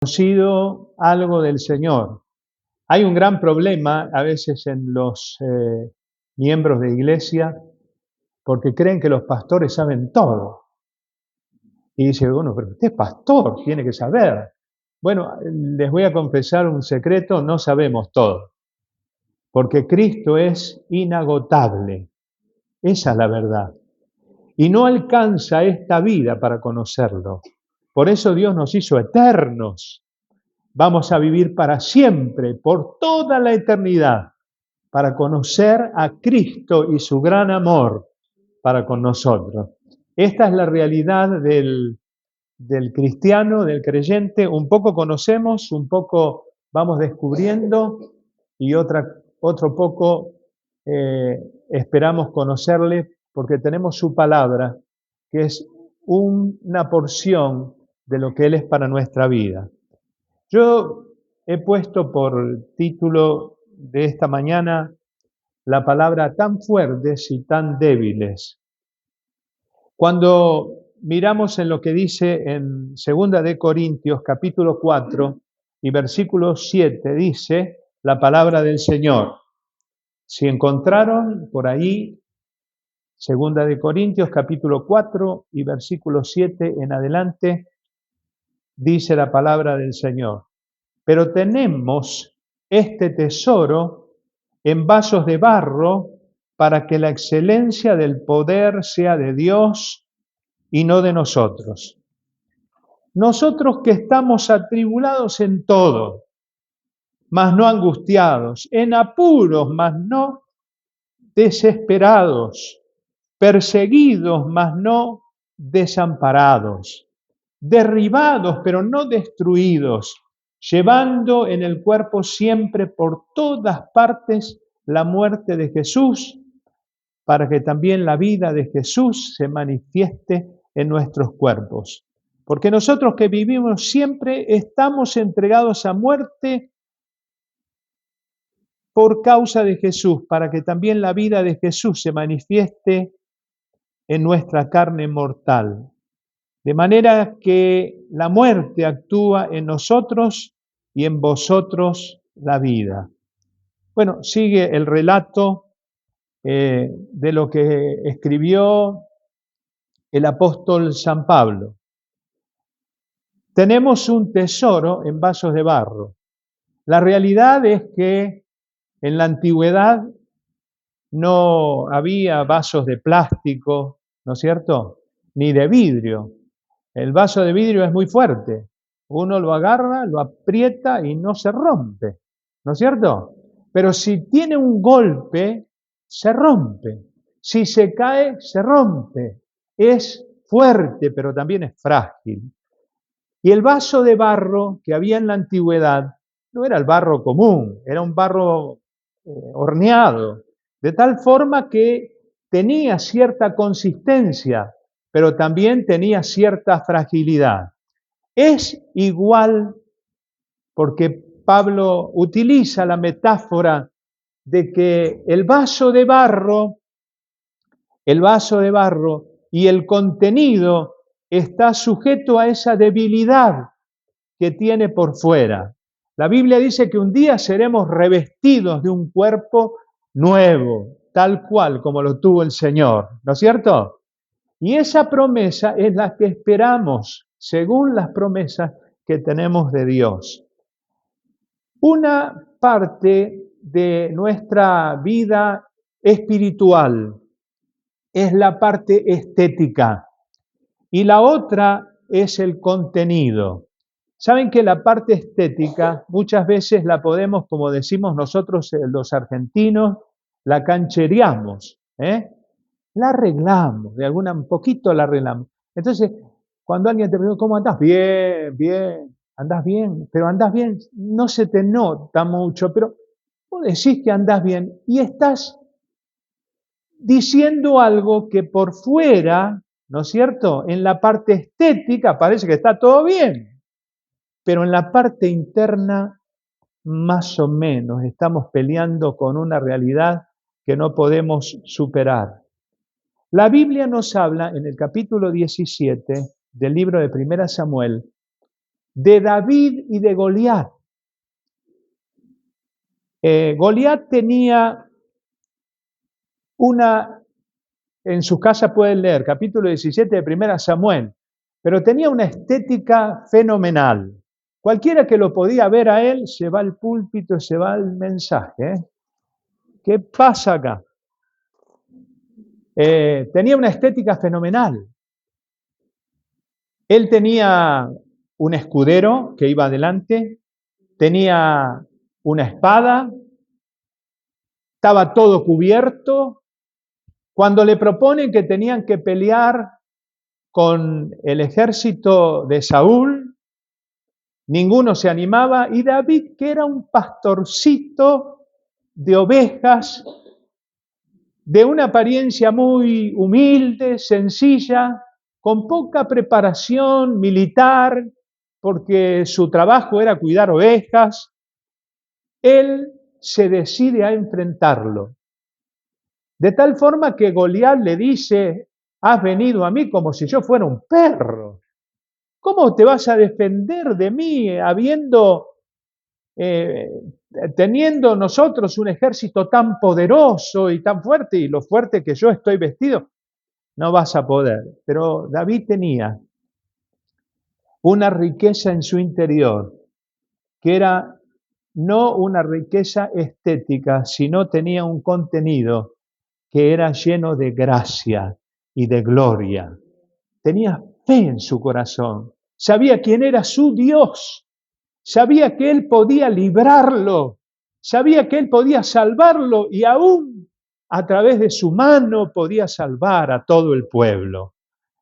Conocido algo del Señor. Hay un gran problema a veces en los miembros de iglesia porque creen que los pastores saben todo. Y dice, bueno, pero usted es pastor, tiene que saber. Bueno, les voy a confesar un secreto, no sabemos todo, porque Cristo es inagotable. Esa es la verdad. Y no alcanza esta vida para conocerlo. Por eso Dios nos hizo eternos. Vamos a vivir para siempre, por toda la eternidad, para conocer a Cristo y su gran amor para con nosotros. Esta es la realidad del cristiano, del creyente. Un poco conocemos, un poco vamos descubriendo y otro poco esperamos conocerle porque tenemos su palabra, que es una porción de lo que Él es para nuestra vida. Yo he puesto por título de esta mañana la palabra tan fuertes y tan débiles. Cuando miramos en lo que dice en 2 de Corintios capítulo 4 y versículo 7, dice la palabra del Señor. Si encontraron por ahí 2 de Corintios capítulo 4 y versículo 7 en adelante, dice la palabra del Señor. Pero tenemos este tesoro en vasos de barro para que la excelencia del poder sea de Dios y no de nosotros. Nosotros que estamos atribulados en todo, mas no angustiados, en apuros, mas no desesperados, perseguidos, mas no desamparados, derribados, pero no destruidos, llevando en el cuerpo siempre por todas partes la muerte de Jesús, para que también la vida de Jesús se manifieste en nuestros cuerpos. Porque nosotros que vivimos siempre estamos entregados a muerte por causa de Jesús, para que también la vida de Jesús se manifieste en nuestra carne mortal. De manera que la muerte actúa en nosotros y en vosotros la vida. Bueno, sigue el relato de lo que escribió el apóstol San Pablo. Tenemos un tesoro en vasos de barro. La realidad es que en la antigüedad no había vasos de plástico, ¿no es cierto? Ni de vidrio. El vaso de vidrio es muy fuerte. Uno lo agarra, lo aprieta y no se rompe, ¿no es cierto? Pero si tiene un golpe, se rompe. Si se cae, se rompe. Es fuerte, pero también es frágil. Y el vaso de barro que había en la antigüedad no era el barro común, era un barro horneado, de tal forma que tenía cierta consistencia, pero también tenía cierta fragilidad. Es igual porque Pablo utiliza la metáfora de que el vaso de barro y el contenido está sujeto a esa debilidad que tiene por fuera. La Biblia dice que un día seremos revestidos de un cuerpo nuevo, tal cual como lo tuvo el Señor, ¿no es cierto? Y esa promesa es la que esperamos, según las promesas que tenemos de Dios. Una parte de nuestra vida espiritual es la parte estética y la otra es el contenido. Saben que la parte estética muchas veces la podemos, como decimos nosotros los argentinos, la canchereamos, la arreglamos, un poquito la arreglamos. Entonces, cuando alguien te pregunta, ¿cómo andás? Bien, bien, andás bien, pero andás bien, no se te nota mucho, pero vos decís que andás bien y estás diciendo algo que por fuera, ¿no es cierto? En la parte estética parece que está todo bien, pero en la parte interna más o menos estamos peleando con una realidad que no podemos superar. La Biblia nos habla en el capítulo 17 del libro de 1 Samuel de David y de Goliat. Goliat tenía en su casa pueden leer, capítulo 17 de 1 Samuel, pero tenía una estética fenomenal. Cualquiera que lo podía ver a él, se va al púlpito, se va al mensaje. ¿Qué pasa acá? Tenía una estética fenomenal. Él tenía un escudero que iba adelante, tenía una espada, estaba todo cubierto. Cuando le proponen que tenían que pelear con el ejército de Saúl, ninguno se animaba, y David, que era un pastorcito de ovejas, de una apariencia muy humilde, sencilla, con poca preparación militar, porque su trabajo era cuidar ovejas, él se decide a enfrentarlo. De tal forma que Goliat le dice: has venido a mí como si yo fuera un perro. ¿Cómo te vas a defender de mí teniendo nosotros un ejército tan poderoso y tan fuerte, y lo fuerte que yo estoy vestido? No vas a poder. Pero David tenía una riqueza en su interior, que era no una riqueza estética, sino tenía un contenido que era lleno de gracia y de gloria. Tenía fe en su corazón, sabía quién era su Dios, sabía que Él podía librarlo, sabía que Él podía salvarlo, y aún a través de su mano podía salvar a todo el pueblo.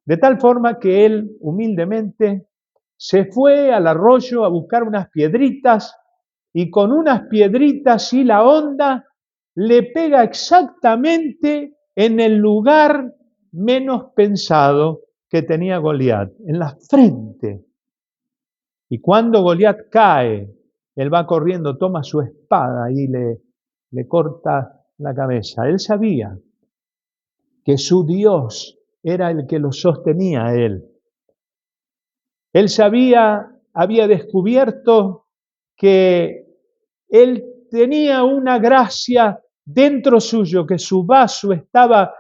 De tal forma que él humildemente se fue al arroyo a buscar unas piedritas, y con unas piedritas y la honda le pega exactamente en el lugar menos pensado que tenía Goliat, en la frente. Y cuando Goliat cae, él va corriendo, toma su espada y le corta la cabeza. Él sabía que su Dios era el que lo sostenía a él. Él había descubierto que él tenía una gracia dentro suyo, que su vaso estaba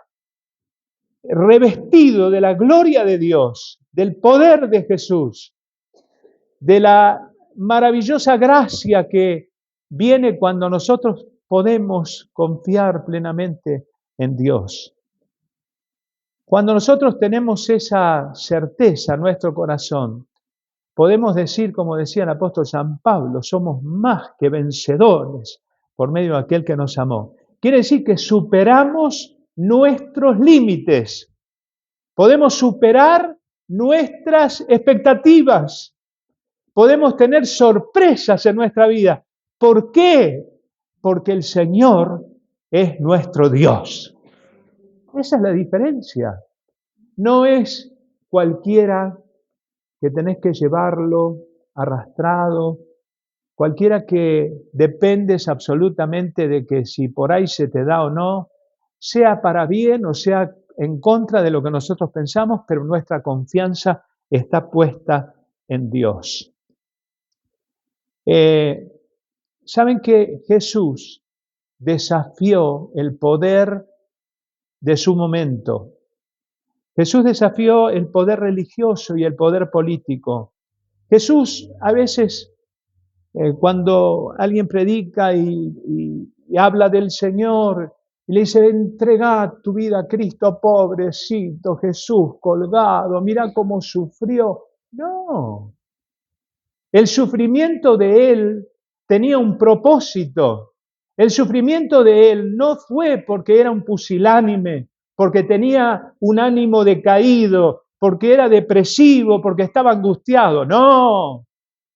revestido de la gloria de Dios, del poder de Jesús, de la maravillosa gracia que viene cuando nosotros podemos confiar plenamente en Dios. Cuando nosotros tenemos esa certeza en nuestro corazón, podemos decir, como decía el apóstol San Pablo, somos más que vencedores por medio de aquel que nos amó. Quiere decir que superamos nuestros límites, podemos superar nuestras expectativas, podemos tener sorpresas en nuestra vida. ¿Por qué? Porque el Señor es nuestro Dios. Esa es la diferencia. No es cualquiera que tenés que llevarlo arrastrado, cualquiera que dependes absolutamente de que si por ahí se te da o no, sea para bien o sea en contra de lo que nosotros pensamos, pero nuestra confianza está puesta en Dios. ¿Saben que Jesús desafió el poder de su momento? Jesús desafió el poder religioso y el poder político. Jesús a veces, cuando alguien predica y habla del Señor, y le dice: entrega tu vida a Cristo, pobrecito Jesús colgado, mira cómo sufrió. No, el sufrimiento de Él tenía un propósito. El sufrimiento de Él no fue porque era un pusilánime, porque tenía un ánimo decaído, porque era depresivo, porque estaba angustiado. No,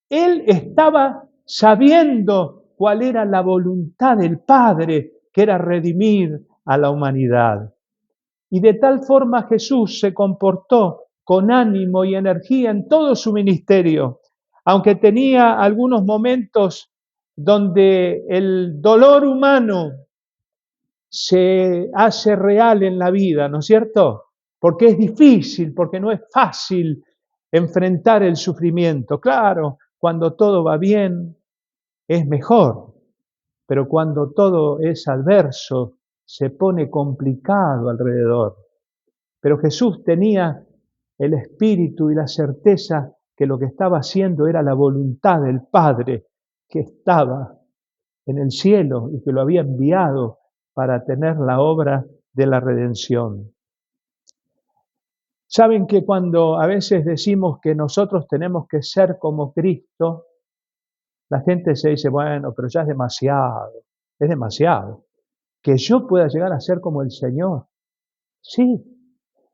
Él estaba sabiendo cuál era la voluntad del Padre, que era redimir a la humanidad. Y de tal forma Jesús se comportó con ánimo y energía en todo su ministerio, aunque tenía algunos momentos donde el dolor humano se hace real en la vida, ¿no es cierto? Porque es difícil, porque no es fácil enfrentar el sufrimiento. Claro, cuando todo va bien es mejor, pero cuando todo es adverso se pone complicado alrededor. Pero Jesús tenía el espíritu y la certeza que lo que estaba haciendo era la voluntad del Padre que estaba en el cielo y que lo había enviado para tener la obra de la redención. Saben que cuando a veces decimos que nosotros tenemos que ser como Cristo, la gente se dice, bueno, pero ya es demasiado. Que yo pueda llegar a ser como el Señor. Sí,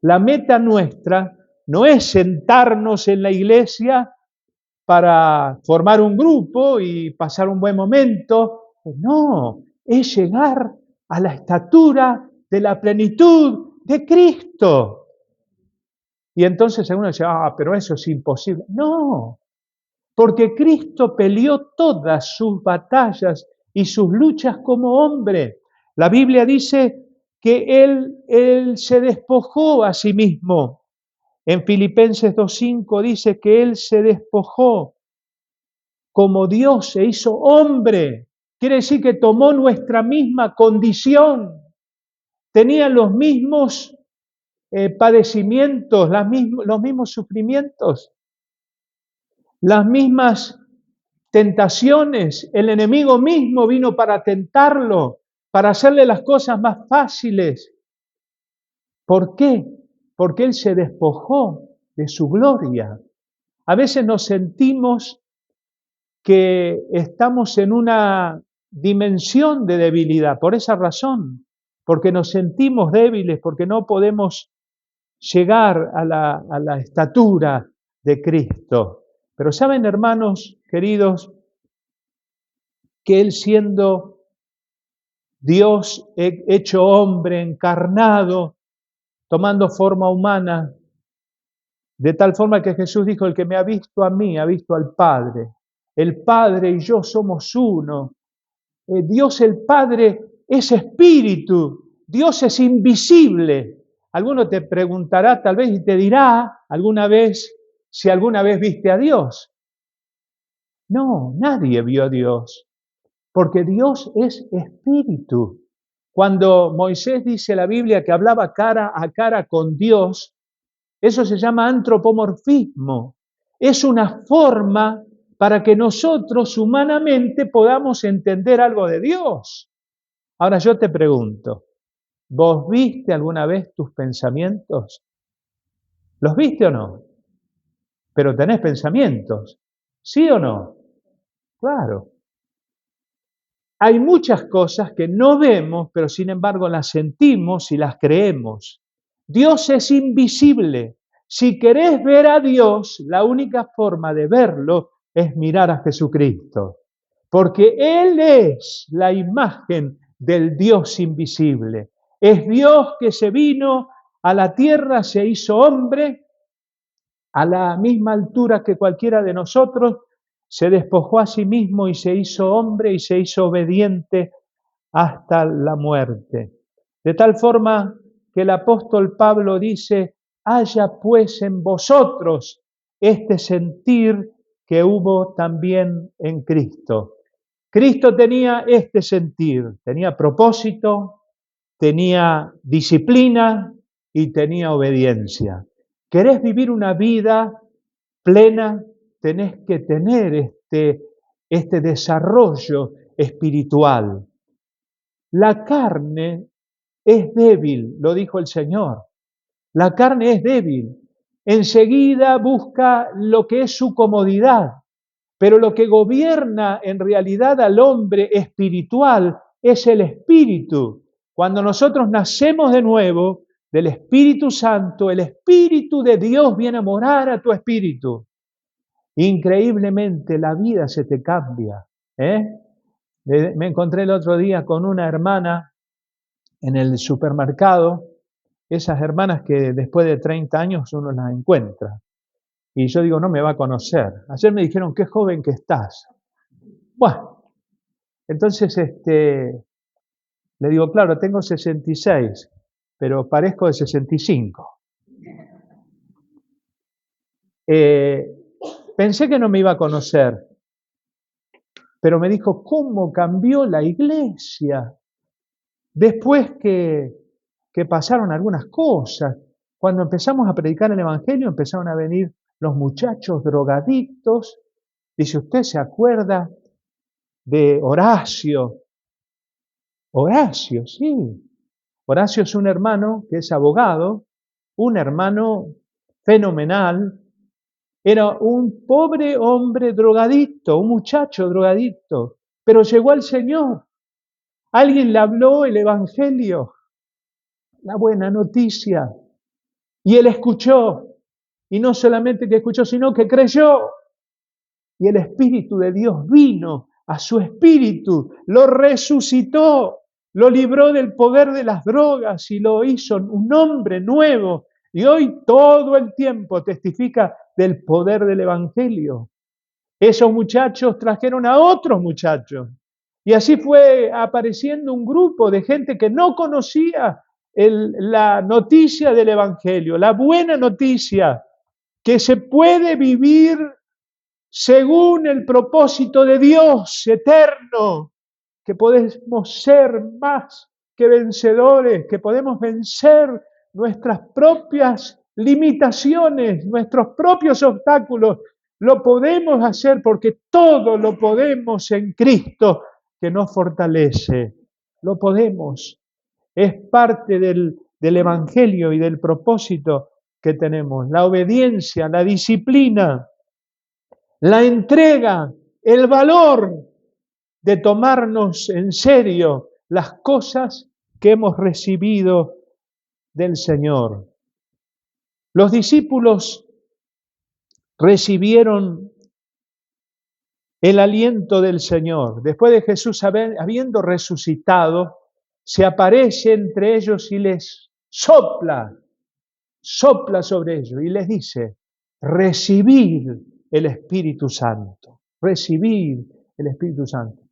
la meta nuestra no es sentarnos en la iglesia para formar un grupo y pasar un buen momento. No, es llegar a la estatura de la plenitud de Cristo. Y entonces algunos dicen, pero eso es imposible. No, porque Cristo peleó todas sus batallas y sus luchas como hombre. La Biblia dice que Él se despojó a sí mismo. En Filipenses 2:5 dice que Él se despojó como Dios se hizo hombre. Quiere decir que tomó nuestra misma condición. Tenía los mismos padecimientos, los mismos sufrimientos, las mismas tentaciones. El enemigo mismo vino para tentarlo, para hacerle las cosas más fáciles. ¿Por qué? Porque Él se despojó de su gloria. A veces nos sentimos que estamos en una dimensión de debilidad, por esa razón, porque nos sentimos débiles, porque no podemos llegar a la estatura de Cristo. Pero saben, hermanos queridos, que Él siendo Dios hecho hombre, encarnado, tomando forma humana, de tal forma que Jesús dijo, el que me ha visto a mí, ha visto al Padre. El Padre y yo somos uno. Dios el Padre es espíritu, Dios es invisible. Alguno te preguntará tal vez y te dirá alguna vez si alguna vez viste a Dios. No, nadie vio a Dios, porque Dios es espíritu. Cuando Moisés dice la Biblia que hablaba cara a cara con Dios, eso se llama antropomorfismo. Es una forma para que nosotros humanamente podamos entender algo de Dios. Ahora yo te pregunto, ¿vos viste alguna vez tus pensamientos? ¿Los viste o no? Pero tenés pensamientos, ¿sí o no? Claro. Hay muchas cosas que no vemos, pero sin embargo las sentimos y las creemos. Dios es invisible. Si querés ver a Dios, la única forma de verlo es mirar a Jesucristo, porque Él es la imagen del Dios invisible. Es Dios que se vino a la tierra, se hizo hombre, a la misma altura que cualquiera de nosotros, se despojó a sí mismo y se hizo hombre y se hizo obediente hasta la muerte. De tal forma que el apóstol Pablo dice, haya pues en vosotros este sentir que hubo también en Cristo. Cristo tenía este sentir, tenía propósito, tenía disciplina y tenía obediencia. ¿Querés vivir una vida plena? Tenés que tener este desarrollo espiritual. La carne es débil, lo dijo el Señor. La carne es débil. Enseguida busca lo que es su comodidad, pero lo que gobierna en realidad al hombre espiritual es el Espíritu. Cuando nosotros nacemos de nuevo del Espíritu Santo, el Espíritu de Dios viene a morar a tu espíritu. Increíblemente la vida se te cambia. Me encontré el otro día con una hermana en el supermercado, esas hermanas que después de 30 años uno las encuentra. Y yo digo, no me va a conocer. Ayer me dijeron, qué joven que estás. Bueno, entonces le digo, claro, tengo 66, pero parezco de 65. Eh, Pensé que no me iba a conocer, pero me dijo, ¿cómo cambió la iglesia? Después que pasaron algunas cosas, cuando empezamos a predicar el Evangelio, empezaron a venir los muchachos drogadictos. Dice, ¿usted se acuerda de Horacio? Horacio, sí. Horacio es un hermano que es abogado, un hermano fenomenal. Era un pobre hombre drogadicto, un muchacho drogadicto, pero llegó al Señor. Alguien le habló el Evangelio, la buena noticia, y él escuchó. Y no solamente que escuchó, sino que creyó. Y el Espíritu de Dios vino a su espíritu, lo resucitó, lo libró del poder de las drogas y lo hizo un hombre nuevo. Y hoy todo el tiempo testifica del poder del Evangelio. Esos muchachos trajeron a otros muchachos. Y así fue apareciendo un grupo de gente que no conocía la noticia del Evangelio, la buena noticia, que se puede vivir según el propósito de Dios eterno, que podemos ser más que vencedores, que podemos vencer nuestras propias limitaciones, nuestros propios obstáculos. Lo podemos hacer porque todo lo podemos en Cristo que nos fortalece. Lo podemos. Es parte del Evangelio y del propósito que tenemos. La obediencia, la disciplina, la entrega, el valor de tomarnos en serio las cosas que hemos recibido del Señor. Los discípulos recibieron el aliento del Señor. Después de Jesús habiendo resucitado, se aparece entre ellos y les sopla sobre ellos y les dice, recibid el Espíritu Santo, recibid el Espíritu Santo.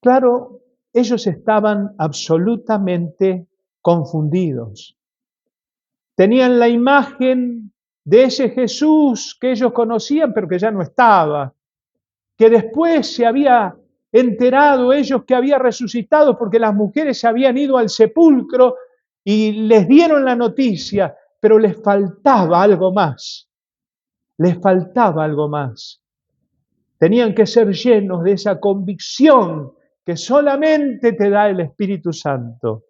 Claro, ellos estaban absolutamente confundidos. Tenían la imagen de ese Jesús que ellos conocían, pero que ya no estaba, que después se había enterado ellos que había resucitado porque las mujeres se habían ido al sepulcro y les dieron la noticia, pero les faltaba algo más, les faltaba algo más. Tenían que ser llenos de esa convicción que solamente te da el Espíritu Santo.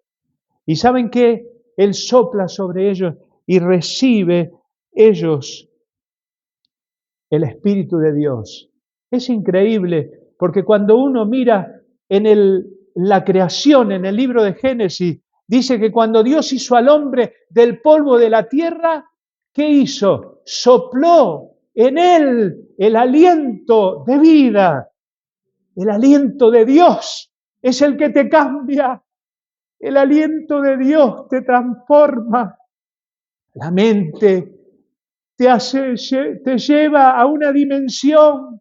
Y saben que Él sopla sobre ellos y recibe ellos el Espíritu de Dios. Es increíble, porque cuando uno mira en la creación, en el libro de Génesis, dice que cuando Dios hizo al hombre del polvo de la tierra, ¿qué hizo? Sopló en él el aliento de vida. El aliento de Dios es el que te cambia. El aliento de Dios te transforma la mente, te lleva a una dimensión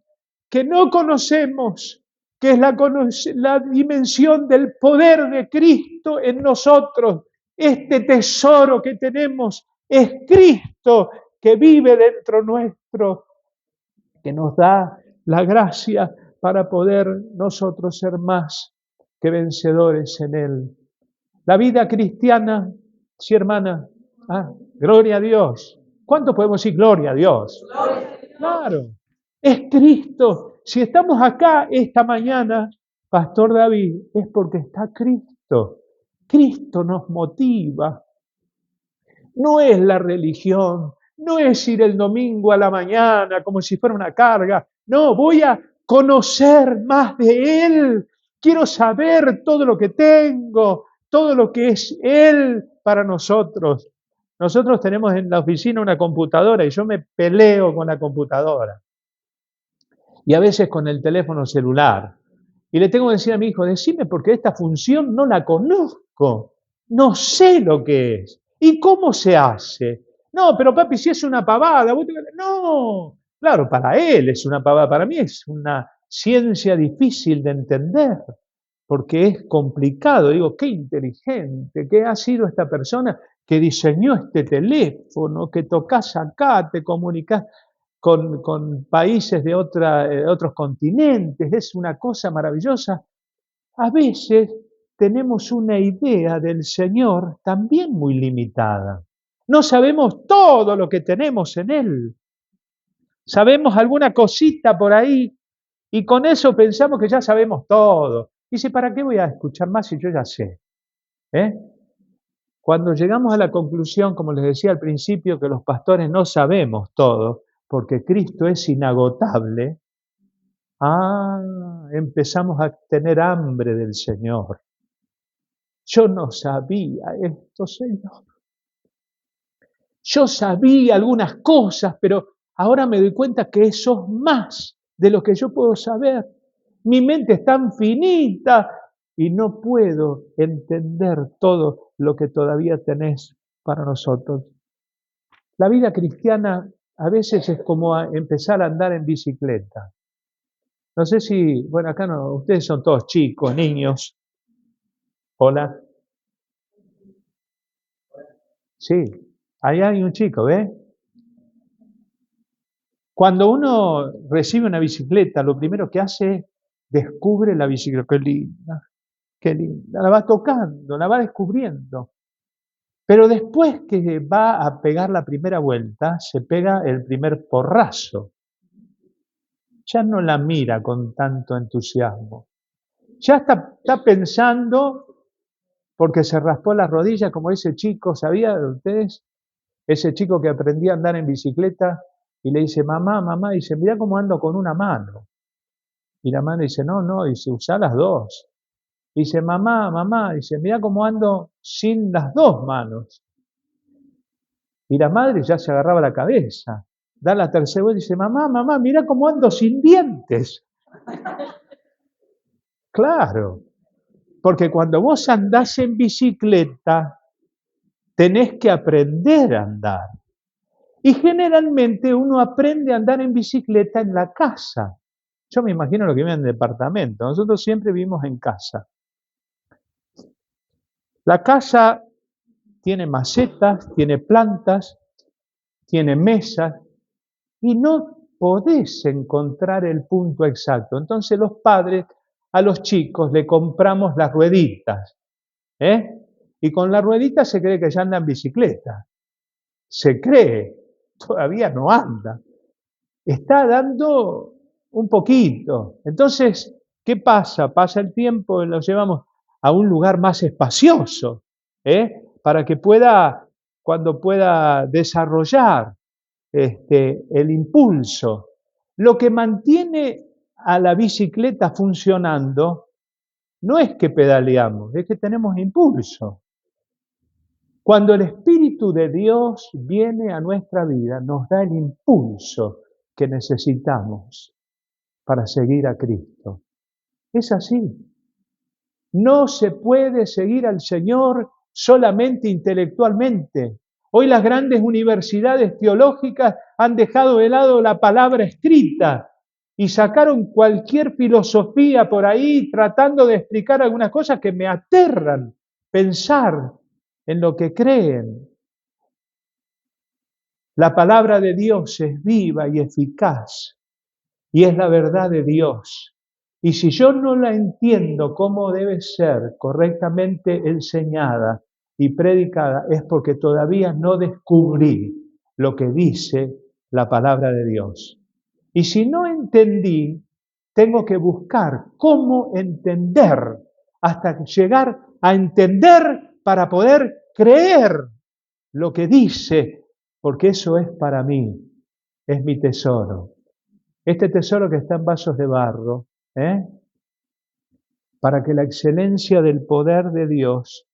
que no conocemos, que es la dimensión del poder de Cristo en nosotros. Este tesoro que tenemos es Cristo que vive dentro nuestro, que nos da la gracia para poder nosotros ser más que vencedores en Él. La vida cristiana, sí hermana, gloria a Dios. ¿Cuánto podemos decir gloria a Dios? Claro, es Cristo. Si estamos acá esta mañana, Pastor David, es porque está Cristo. Cristo nos motiva. No es la religión, no es ir el domingo a la mañana como si fuera una carga. No, voy a conocer más de Él. Quiero saber todo lo que tengo, todo lo que es Él para nosotros. Nosotros tenemos en la oficina una computadora y yo me peleo con la computadora. Y a veces con el teléfono celular. Y le tengo que decir a mi hijo, decime porque esta función no la conozco. No sé lo que es. ¿Y cómo se hace? No, pero papi, si es una pavada. No, claro, para él es una pavada. Para mí es una ciencia difícil de entender. Porque es complicado. Digo, qué inteligente, qué ha sido esta persona que diseñó este teléfono, que tocas acá, te comunicas con países de otros continentes, es una cosa maravillosa. A veces tenemos una idea del Señor también muy limitada. No sabemos todo lo que tenemos en Él. Sabemos alguna cosita por ahí y con eso pensamos que ya sabemos todo. Dice, ¿para qué voy a escuchar más si yo ya sé? ¿Eh? Cuando llegamos a la conclusión, como les decía al principio, que los pastores no sabemos todo, porque Cristo es inagotable, empezamos a tener hambre del Señor. Yo no sabía esto, Señor. Yo sabía algunas cosas, pero ahora me doy cuenta que eso es más de lo que yo puedo saber. Mi mente es tan finita y no puedo entender todo lo que todavía tenés para nosotros. La vida cristiana a veces es como empezar a andar en bicicleta. No sé si, bueno, acá no, ustedes son todos chicos, niños. Hola. Sí, ahí hay un chico, ¿ves? Cuando uno recibe una bicicleta, lo primero que hace es descubre la bicicleta. Qué linda. La va tocando, la va descubriendo. Pero después que va a pegar la primera vuelta, se pega el primer porrazo. Ya no la mira con tanto entusiasmo. Ya está pensando, porque se raspó las rodillas, como ese chico, ¿sabían ustedes? Ese chico que aprendía a andar en bicicleta y le dice, mamá, mamá, dice, mira cómo ando con una mano. Y la madre dice, no, no, dice, usa las dos. Dice, mamá, mamá, dice, mira cómo ando sin las dos manos. Y la madre ya se agarraba la cabeza. Da la tercera vuelta y dice, mamá, mamá, mira cómo ando sin dientes. Claro, porque cuando vos andás en bicicleta, tenés que aprender a andar. Y generalmente uno aprende a andar en bicicleta en la casa. Yo me imagino lo que vive en el departamento. Nosotros siempre vivimos en casa. La casa tiene macetas, tiene plantas, tiene mesas y no podés encontrar el punto exacto. Entonces los padres a los chicos le compramos las rueditas, ¿eh? Y con la ruedita se cree que ya anda en bicicleta. Se cree, todavía no anda. Está dando un poquito. Entonces, ¿qué pasa? Pasa el tiempo y lo llevamos a un lugar más espacioso, para que pueda, cuando pueda desarrollar el impulso. Lo que mantiene a la bicicleta funcionando no es que pedaleamos, es que tenemos impulso. Cuando el Espíritu de Dios viene a nuestra vida, nos da el impulso que necesitamos para seguir a Cristo. Es así. No se puede seguir al Señor solamente intelectualmente. Hoy las grandes universidades teológicas han dejado de lado la palabra escrita y sacaron cualquier filosofía por ahí tratando de explicar algunas cosas que me aterran pensar en lo que creen. La palabra de Dios es viva y eficaz y es la verdad de Dios. Y si yo no la entiendo como debe ser correctamente enseñada y predicada, es porque todavía no descubrí lo que dice la palabra de Dios. Y si no entendí, tengo que buscar cómo entender hasta llegar a entender para poder creer lo que dice, porque eso es para mí, es mi tesoro. Este tesoro que está en vasos de barro, para que la excelencia del poder de Dios,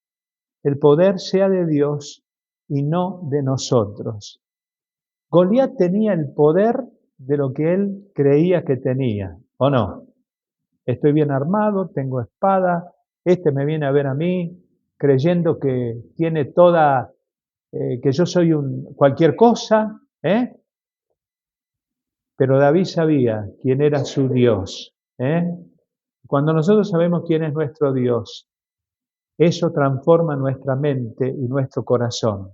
el poder sea de Dios y no de nosotros. Goliat tenía el poder de lo que él creía que tenía, ¿o no? Estoy bien armado, tengo espada, este me viene a ver a mí, creyendo que tiene toda, que yo soy cualquier cosa, Pero David sabía quién era su Dios, Cuando nosotros sabemos quién es nuestro Dios, Eso transforma nuestra mente y nuestro corazón.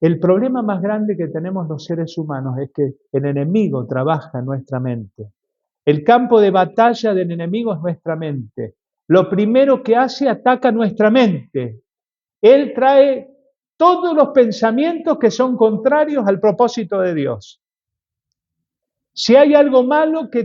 El problema más grande que tenemos los seres humanos es que el enemigo trabaja en nuestra mente. El campo de batalla del enemigo es nuestra mente. Lo primero que hace, ataca nuestra mente. Él trae todos los pensamientos que son contrarios al propósito de Dios. Si hay algo malo que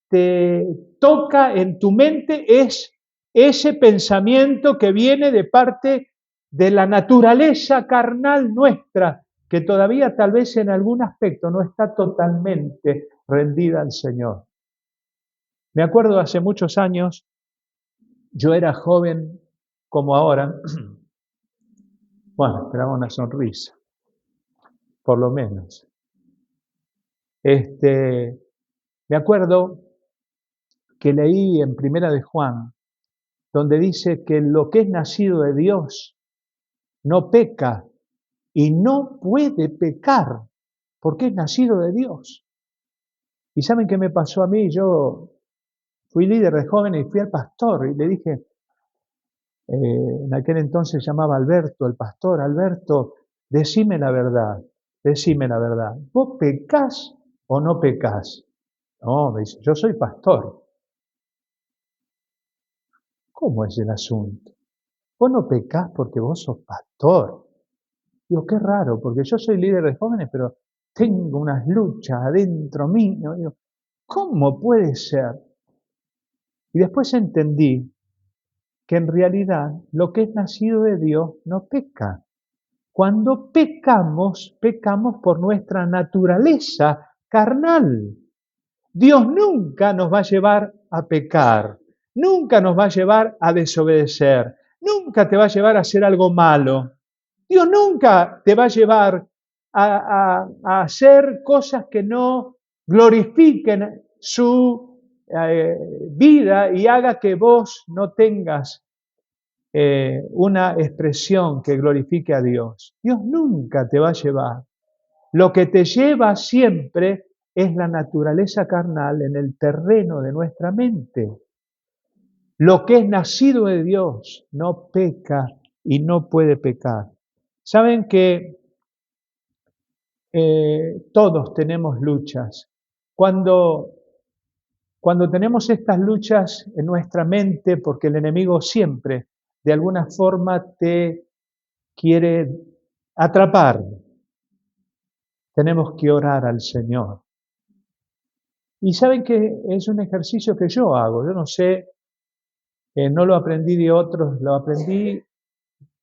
te toca en tu mente, es ese pensamiento que viene de parte de la naturaleza carnal nuestra, que todavía tal vez en algún aspecto no está totalmente rendida al Señor. Me acuerdo hace muchos años, yo era joven como ahora, bueno, esperaba una sonrisa, por lo menos. Me acuerdo que leí en Primera de Juan, donde dice que lo que es nacido de Dios no peca y no puede pecar, porque es nacido de Dios. ¿Y saben qué me pasó a mí? Yo fui líder de jóvenes y fui al pastor y le dije, en aquel entonces llamaba Alberto, el pastor, Alberto, decime la verdad, ¿vos pecás o no pecás? No, me dice, yo soy pastor. ¿Cómo es el asunto? Vos no pecás porque vos sos pastor. Digo, qué raro, porque yo soy líder de jóvenes, pero tengo unas luchas adentro mío. Digo, ¿cómo puede ser? Y después entendí que en realidad lo que es nacido de Dios no peca. Cuando pecamos, pecamos por nuestra naturaleza carnal. Dios nunca nos va a llevar a pecar, nunca nos va a llevar a desobedecer, nunca te va a llevar a hacer algo malo. Dios nunca te va a llevar a hacer cosas que no glorifiquen su vida y haga que vos no tengas una expresión que glorifique a Dios. Dios nunca te va a llevar. Lo que te lleva siempre es la naturaleza carnal en el terreno de nuestra mente. Lo que es nacido de Dios no peca y no puede pecar. Saben que todos tenemos luchas. Cuando tenemos estas luchas en nuestra mente, porque el enemigo siempre de alguna forma te quiere atrapar, tenemos que orar al Señor. Y saben que es un ejercicio que yo hago, yo no sé, no lo aprendí de otros, lo aprendí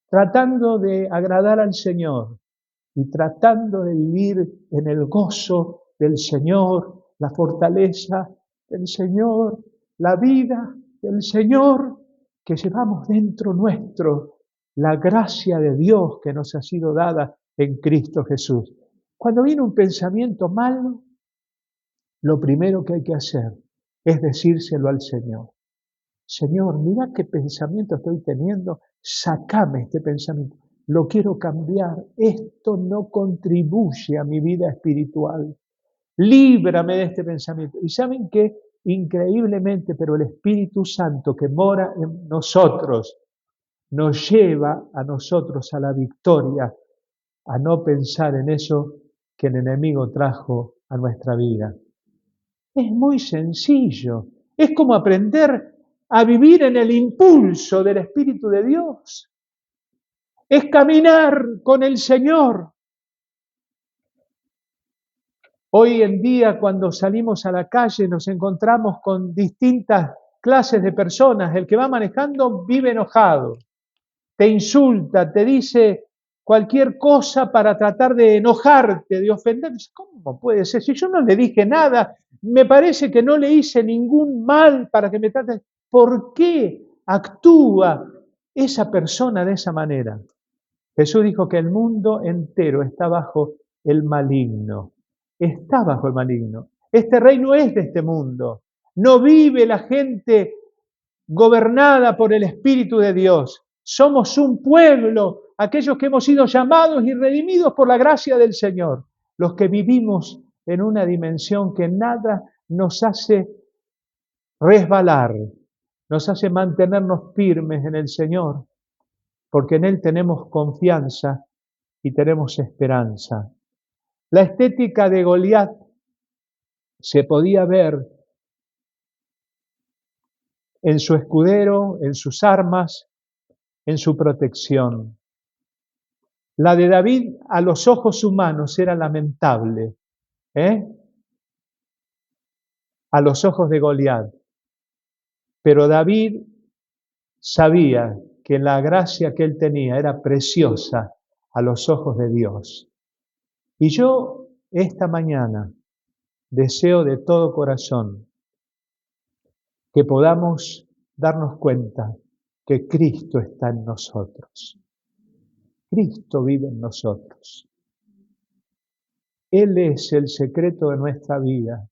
tratando de agradar al Señor y tratando de vivir en el gozo del Señor, la fortaleza del Señor, la vida del Señor que llevamos dentro nuestro, la gracia de Dios que nos ha sido dada en Cristo Jesús. Cuando viene un pensamiento malo, lo primero que hay que hacer es decírselo al Señor. Señor, mira qué pensamiento estoy teniendo, sacame este pensamiento, lo quiero cambiar, esto no contribuye a mi vida espiritual, líbrame de este pensamiento. Y saben que increíblemente, pero el Espíritu Santo que mora en nosotros nos lleva a nosotros a la victoria, a no pensar en eso que el enemigo trajo a nuestra vida. Es muy sencillo. Es como aprender a vivir en el impulso del Espíritu de Dios. Es caminar con el Señor. Hoy en día, cuando salimos a la calle, nos encontramos con distintas clases de personas. El que va manejando vive enojado, te insulta, te dice cualquier cosa para tratar de enojarte, de ofender. ¿Cómo puede ser? Si yo no le dije nada, me parece que no le hice ningún mal para que me trate. ¿Por qué actúa esa persona de esa manera? Jesús dijo que el mundo entero está bajo el maligno. Está bajo el maligno. Este reino es de este mundo. No vive la gente gobernada por el Espíritu de Dios. Somos un pueblo, aquellos que hemos sido llamados y redimidos por la gracia del Señor, los que vivimos en una dimensión que nada nos hace resbalar, nos hace mantenernos firmes en el Señor, porque en Él tenemos confianza y tenemos esperanza. La estética de Goliat se podía ver en su escudero, en sus armas, en su protección. La de David a los ojos humanos era lamentable, ¿eh? A los ojos de Goliat. Pero David sabía que la gracia que él tenía era preciosa a los ojos de Dios. Y yo esta mañana deseo de todo corazón que podamos darnos cuenta que Cristo está en nosotros. Cristo vive en nosotros. Él es el secreto de nuestra vida.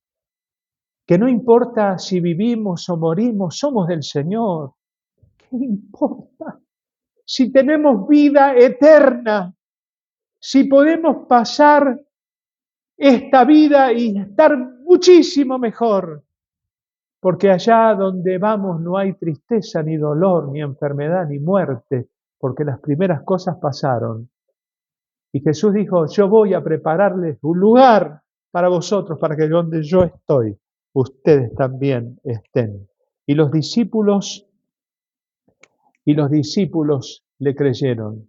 Que no importa si vivimos o morimos, somos del Señor. ¿Qué importa? Si tenemos vida eterna, si podemos pasar esta vida y estar muchísimo mejor, porque allá donde vamos no hay tristeza, ni dolor, ni enfermedad, ni muerte, porque las primeras cosas pasaron. Y Jesús dijo, yo voy a prepararles un lugar para vosotros, para que donde yo estoy, ustedes también estén. Y los discípulos le creyeron.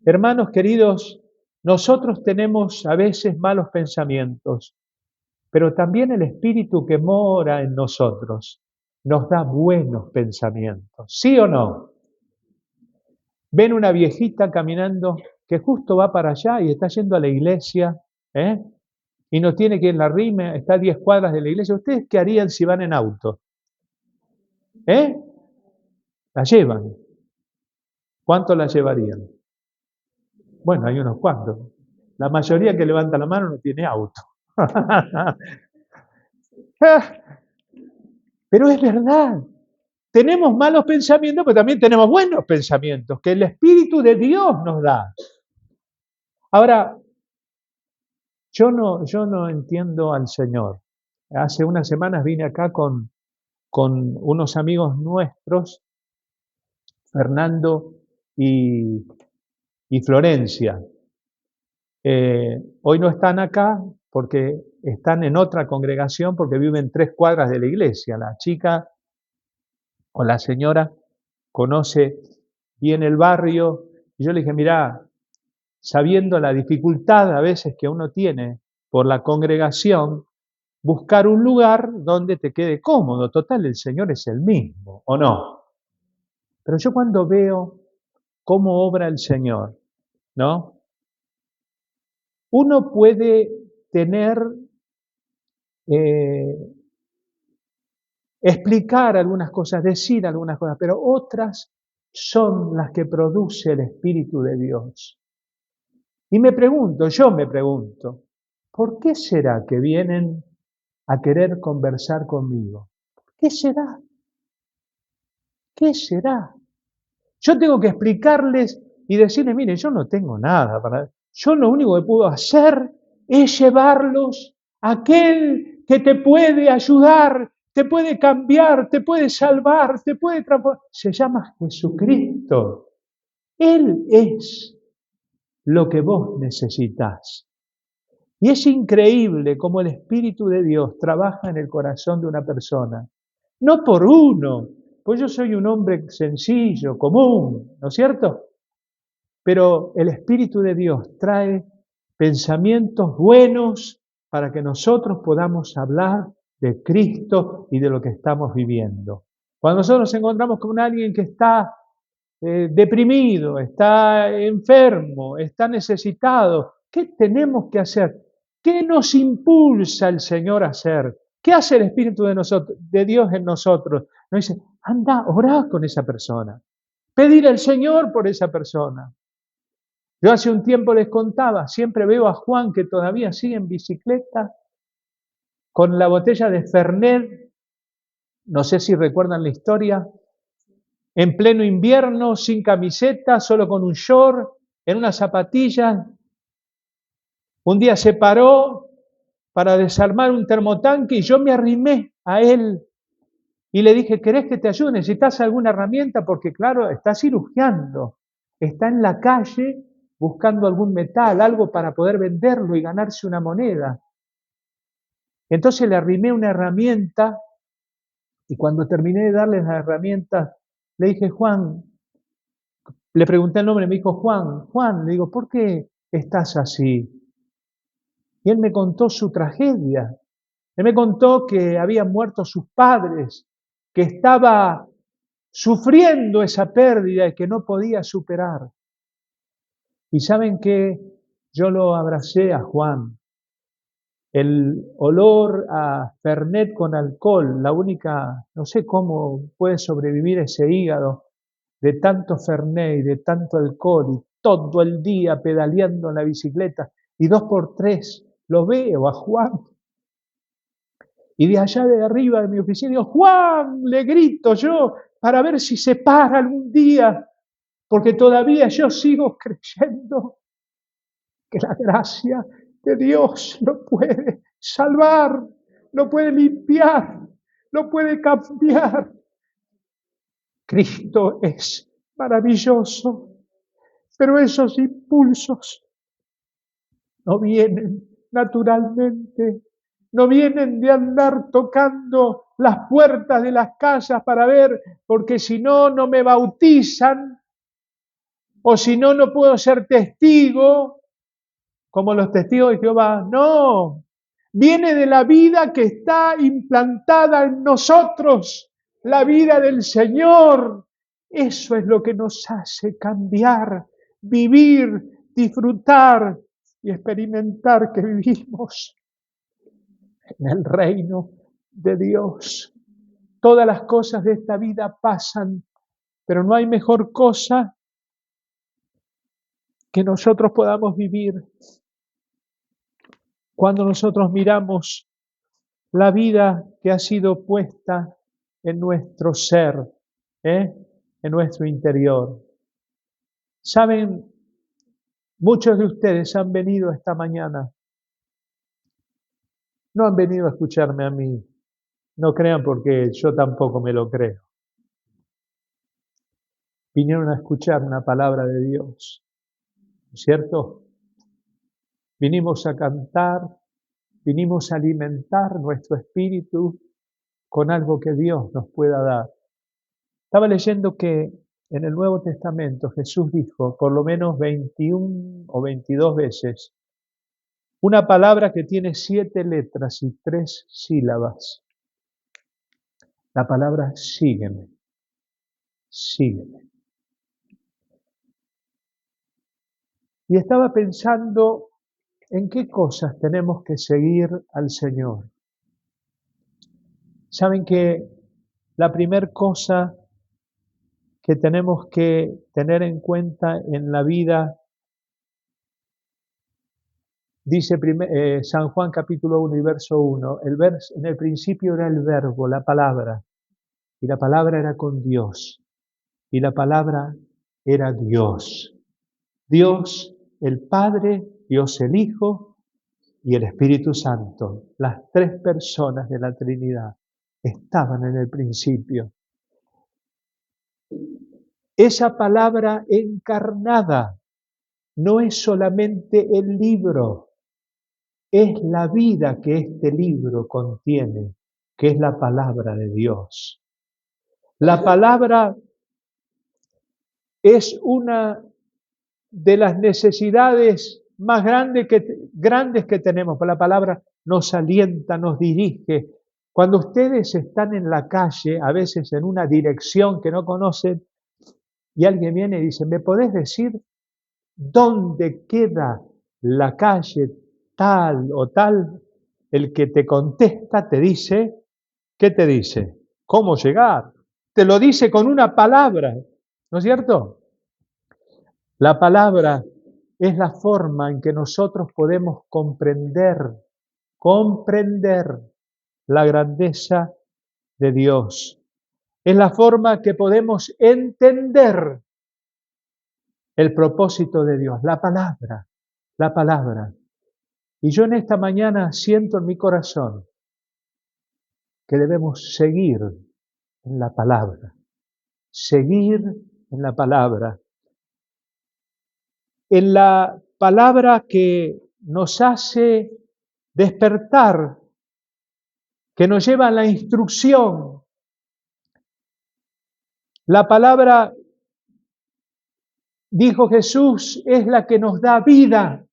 Hermanos queridos, nosotros tenemos a veces malos pensamientos, pero también el Espíritu que mora en nosotros nos da buenos pensamientos. ¿Sí o no? Ven una viejita caminando que justo va para allá y está yendo a la iglesia, ¿eh? Y no tiene que ir en la rime, está a 10 cuadras de la iglesia. ¿Ustedes qué harían si van en auto? ¿Eh? La llevan. ¿Cuánto la llevarían? Bueno, hay unos cuantos. La mayoría que levanta la mano no tiene auto. Pero es verdad. Tenemos malos pensamientos, pero también tenemos buenos pensamientos que el Espíritu de Dios nos da. Ahora, yo no entiendo al Señor. Hace unas semanas vine acá con unos amigos nuestros, Fernando y Florencia. Hoy no están acá porque están en otra congregación, porque viven 3 cuadras de la iglesia. La chica o la señora conoce bien el barrio. Y yo le dije, mirá, sabiendo la dificultad a veces que uno tiene por la congregación, buscar un lugar donde te quede cómodo. Total, el Señor es el mismo, ¿o no? Pero yo cuando veo cómo obra el Señor, ¿no? Uno puede tener, explicar algunas cosas, decir algunas cosas, pero otras son las que produce el Espíritu de Dios. Y yo me pregunto, ¿por qué será que vienen a querer conversar conmigo? ¿Qué será? ¿Qué será? Yo tengo que explicarles y decirles, mire, yo no tengo nada para... Yo lo único que puedo hacer es llevarlos a aquel que te puede ayudar, te puede cambiar, te puede salvar, te puede transformar. Se llama Jesucristo. Él es lo que vos necesitas. Y es increíble cómo el Espíritu de Dios trabaja en el corazón de una persona. No por uno, pues yo soy un hombre sencillo, común, ¿no es cierto? Pero el Espíritu de Dios trae pensamientos buenos para que nosotros podamos hablar de Cristo y de lo que estamos viviendo. Cuando nosotros nos encontramos con alguien que está deprimido, está enfermo, está necesitado, ¿qué tenemos que hacer? ¿Qué nos impulsa el Señor a hacer? ¿Qué hace el Espíritu de Dios en nosotros? Nos dice, anda, orá con esa persona. Pedir al Señor por esa persona. Yo hace un tiempo les contaba, siempre veo a Juan que todavía sigue en bicicleta con la botella de Fernet, no sé si recuerdan la historia, en pleno invierno, sin camiseta, solo con un short, en unas zapatillas. Un día se paró para desarmar un termotanque y yo me arrimé a él Y le dije, ¿querés que te ayude? ¿Necesitas alguna herramienta? Porque claro, está cirugiando, está en la calle buscando algún metal, algo para poder venderlo y ganarse una moneda. Entonces le arrimé una herramienta y cuando terminé de darle las herramientas, le dije, Juan, le pregunté el nombre, me dijo, Juan, le digo, ¿por qué estás así? Y él me contó su tragedia. Él me contó que habían muerto sus padres, que estaba sufriendo esa pérdida y que no podía superar. Y saben que yo lo abracé a Juan. El olor a Fernet con alcohol, la única, no sé cómo puede sobrevivir ese hígado de tanto Fernet y de tanto alcohol y todo el día pedaleando en la bicicleta y 2 por 3 lo veo a Juan. Y de allá de arriba de mi oficina digo, Juan, le grito yo para ver si se para algún día, porque todavía yo sigo creyendo que la gracia de Dios lo puede salvar, lo puede limpiar, lo puede cambiar. Cristo es maravilloso, pero esos impulsos no vienen naturalmente, no vienen de andar tocando las puertas de las casas para ver, porque si no, no me bautizan, o si no, no puedo ser testigo, como los testigos de Jehová. No, viene de la vida que está implantada en nosotros, la vida del Señor. Eso es lo que nos hace cambiar, vivir, disfrutar y experimentar que vivimos en el reino de Dios. Todas las cosas de esta vida pasan, pero no hay mejor cosa que nosotros podamos vivir cuando nosotros miramos la vida que ha sido puesta en nuestro ser, en nuestro interior. Saben, muchos de ustedes han venido esta mañana, no han venido a escucharme a mí, no crean porque yo tampoco me lo creo. Vinieron a escuchar una palabra de Dios, ¿cierto? Vinimos a cantar, vinimos a alimentar nuestro espíritu con algo que Dios nos pueda dar. Estaba leyendo que en el Nuevo Testamento Jesús dijo por lo menos 21 o 22 veces una palabra que tiene 7 letras y 3 sílabas. La palabra sígueme, sígueme. Y estaba pensando en qué cosas tenemos que seguir al Señor. Saben que la primera cosa que tenemos que tener en cuenta en la vida, dice San Juan capítulo 1 y verso 1, en el principio era el verbo, la palabra, y la palabra era con Dios, y la palabra era Dios. Dios el Padre, Dios el Hijo y el Espíritu Santo, las 3 personas de la Trinidad, estaban en el principio. Esa palabra encarnada no es solamente el libro, es la vida que este libro contiene, que es la palabra de Dios. La palabra es una de las necesidades más grandes que tenemos. La palabra nos alienta, nos dirige. Cuando ustedes están en la calle, a veces en una dirección que no conocen, y alguien viene y dice, ¿me podés decir dónde queda la calle tal o tal? El que te contesta te dice, ¿qué te dice? ¿Cómo llegar? Te lo dice con una palabra, ¿no es cierto? La palabra es la forma en que nosotros podemos comprender la grandeza de Dios. Es la forma que podemos entender el propósito de Dios, la palabra, la palabra. Y yo en esta mañana siento en mi corazón que debemos seguir en la palabra. Seguir en la palabra. En la palabra que nos hace despertar, que nos lleva a la instrucción. La palabra, dijo Jesús, es la que nos da vida.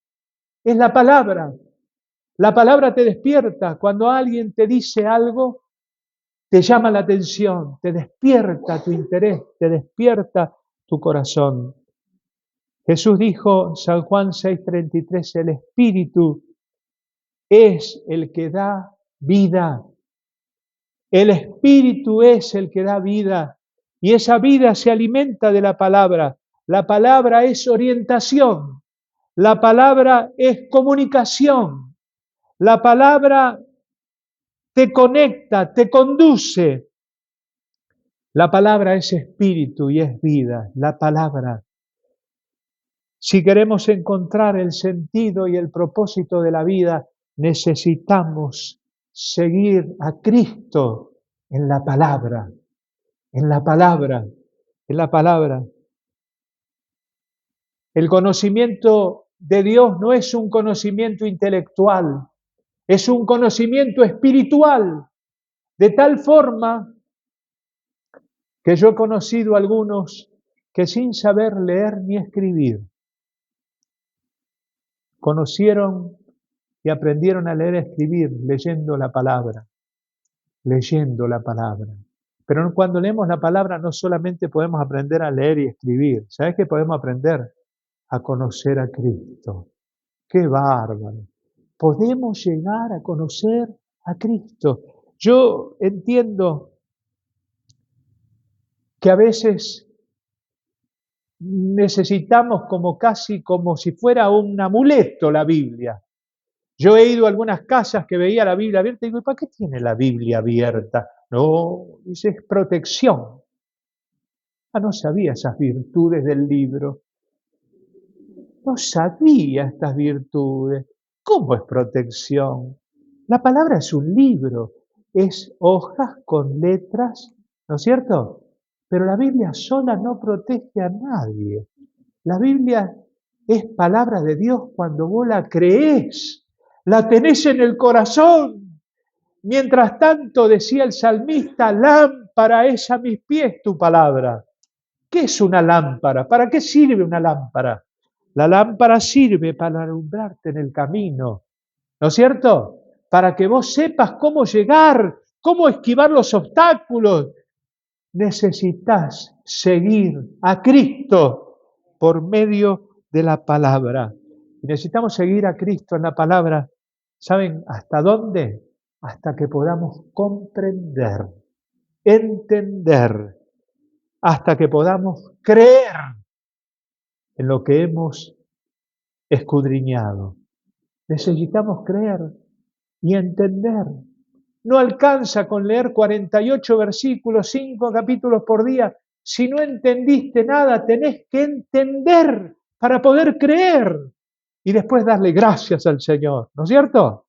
Es la palabra. La palabra te despierta. Cuando alguien te dice algo, te llama la atención, te despierta tu interés, te despierta tu corazón. Jesús dijo, San Juan 6:33, el Espíritu es el que da vida. El Espíritu es el que da vida y esa vida se alimenta de la palabra. La palabra es orientación, la palabra es comunicación, la palabra te conecta, te conduce. La palabra es espíritu y es vida, la palabra. Si queremos encontrar el sentido y el propósito de la vida, necesitamos seguir a Cristo en la palabra, en la palabra, en la palabra. El conocimiento de Dios no es un conocimiento intelectual, es un conocimiento espiritual, de tal forma que yo he conocido a algunos que sin saber leer ni escribir, conocieron y aprendieron a leer y escribir leyendo la palabra, leyendo la palabra. Pero cuando leemos la palabra no solamente podemos aprender a leer y escribir, ¿sabes qué podemos aprender? A conocer a Cristo. ¡Qué bárbaro! Podemos llegar a conocer a Cristo. Yo entiendo que a veces necesitamos casi como si fuera un amuleto la Biblia. Yo he ido a algunas casas que veía la Biblia abierta y digo, ¿para qué tiene la Biblia abierta? No, dice, es protección. Ah, no sabía esas virtudes del libro. No sabía estas virtudes. ¿Cómo es protección? La palabra es un libro, es hojas con letras, ¿no es cierto? Pero la Biblia sola no protege a nadie. La Biblia es palabra de Dios cuando vos la creés, la tenés en el corazón. Mientras tanto, decía el salmista, lámpara es a mis pies tu palabra. ¿Qué es una lámpara? ¿Para qué sirve una lámpara? La lámpara sirve para alumbrarte en el camino, ¿no es cierto? Para que vos sepas cómo llegar, cómo esquivar los obstáculos. Necesitas seguir a Cristo por medio de la palabra. Y necesitamos seguir a Cristo en la palabra. ¿Saben hasta dónde? Hasta que podamos comprender, entender, hasta que podamos creer en lo que hemos escudriñado. Necesitamos creer y entender. No alcanza con leer 48 versículos, 5 capítulos por día. Si no entendiste nada, tenés que entender para poder creer y después darle gracias al Señor, ¿no es cierto?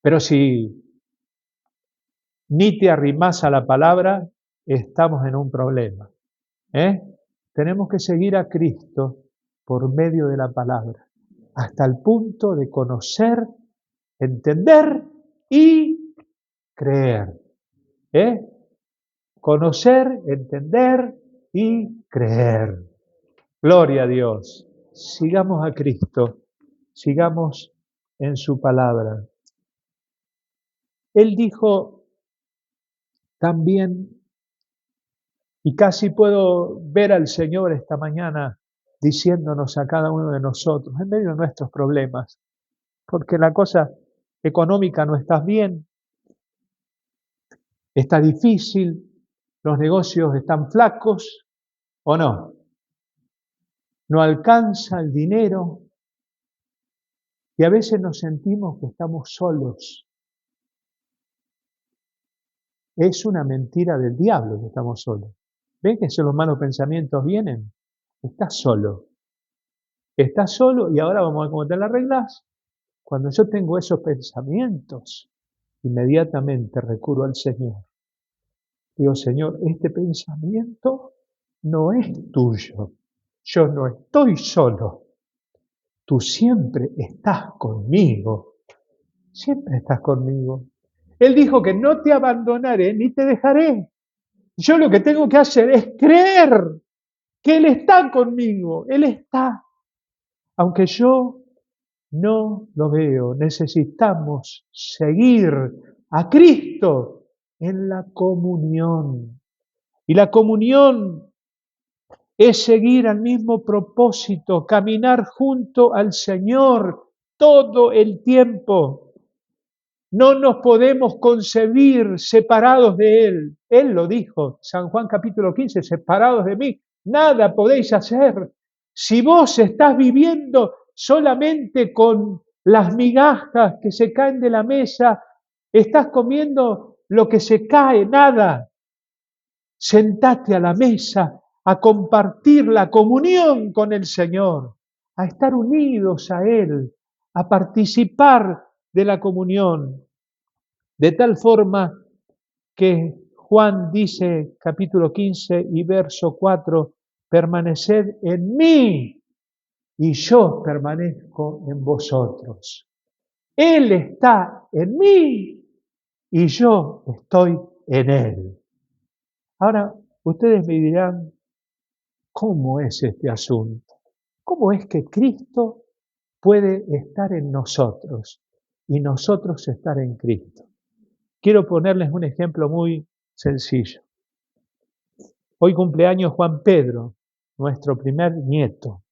Pero si ni te arrimás a la palabra, estamos en un problema. Tenemos que seguir a Cristo por medio de la palabra, hasta el punto de conocer, entender y creer. Conocer, entender y creer. Gloria a Dios. Sigamos a Cristo, sigamos en su palabra. Él dijo también, y casi puedo ver al Señor esta mañana diciéndonos a cada uno de nosotros, en medio de nuestros problemas, porque la cosa económica no está bien, está difícil, los negocios están flacos, ¿o no? No alcanza el dinero y a veces nos sentimos que estamos solos. Es una mentira del diablo que estamos solos. ¿Ven que esos los malos pensamientos vienen? Estás solo. Estás solo y ahora vamos a ver cómo te la arreglas. Cuando yo tengo esos pensamientos, inmediatamente recurro al Señor. Digo, Señor, este pensamiento no es tuyo. Yo no estoy solo. Tú siempre estás conmigo. Siempre estás conmigo. Él dijo que no te abandonaré ni te dejaré. Yo lo que tengo que hacer es creer que Él está conmigo. Él está. Aunque yo no lo veo, necesitamos seguir a Cristo en la comunión. Y la comunión es seguir al mismo propósito, caminar junto al Señor todo el tiempo. No nos podemos concebir separados de Él. Él lo dijo, San Juan capítulo 15, separados de mí, nada podéis hacer. Si vos estás viviendo solamente con las migajas que se caen de la mesa, estás comiendo lo que se cae, nada. Sentate a la mesa a compartir la comunión con el Señor, a estar unidos a Él, a participar de la comunión. De tal forma que Juan dice, capítulo 15 y verso 4, permaneced en mí y yo permanezco en vosotros. Él está en mí y yo estoy en Él. Ahora, ustedes me dirán, ¿cómo es este asunto? ¿Cómo es que Cristo puede estar en nosotros y nosotros estar en Cristo? Quiero ponerles un ejemplo muy sencillo. Hoy cumpleaños Juan Pedro, nuestro primer nieto.